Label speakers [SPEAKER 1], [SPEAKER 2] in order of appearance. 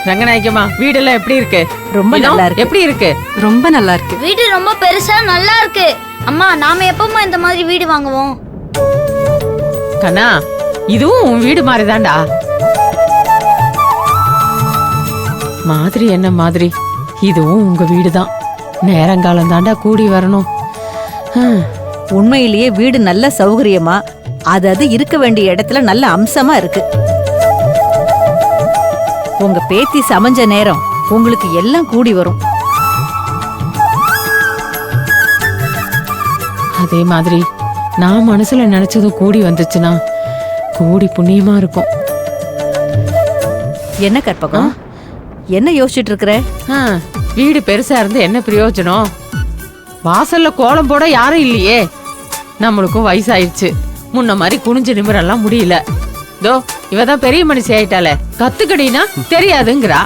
[SPEAKER 1] ரங்கநாயக்கம்மா, வீடெல்லாம் எப்படி இருக்கு?
[SPEAKER 2] ரொம்ப நல்லா இருக்கு.
[SPEAKER 1] எப்படி இருக்கு?
[SPEAKER 3] ரொம்ப நல்லா இருக்கு.
[SPEAKER 4] வீடு ரொம்ப பெருசா நல்லா இருக்கு. அம்மா, நாம எப்பமா இந்த மாதிரி வீடு வாங்குவோம்?
[SPEAKER 1] கண்ணா, இதுவும் உன் வீடு மாதிரிதான்டா. மாதிரி என்ன மாதிரி, இதுவும் உங்க வீடுதான். நேரங்காலம் தாண்டா கூடி வரணும்.
[SPEAKER 2] உண்மையிலேயே வீடு நல்ல சௌகரியமா அது இருக்க வேண்டிய இடத்துல நல்ல அம்சமா இருக்கு. உங்க பேத்தி சமைஞ்ச நேரம் உங்களுக்கு எல்லாம் கூடி வரும்.
[SPEAKER 1] அதே மாதிரி நான் மனசுல நினைச்சதும் கூடி வந்துச்சுன்னா கூடி புண்ணியமா இருக்கும்.
[SPEAKER 2] என்ன கற்பகம், என்ன யோசிச்சுட்டு இருக்கிற?
[SPEAKER 1] வீடு பெருசா இருந்து என்ன பிரயோஜனம்? வாசல்ல கோலம் போட யாரும் இல்லையே. நம்மளுக்கும் வயசாயிடுச்சு. முன்ன மாதிரி குனிஞ்சு நிமிரெல்லாம் முடியல. தோ இவதான் பெரிய மனுஷி ஆயிட்டாலே, கத்துக்கடினா தெரியாதுங்கிறா.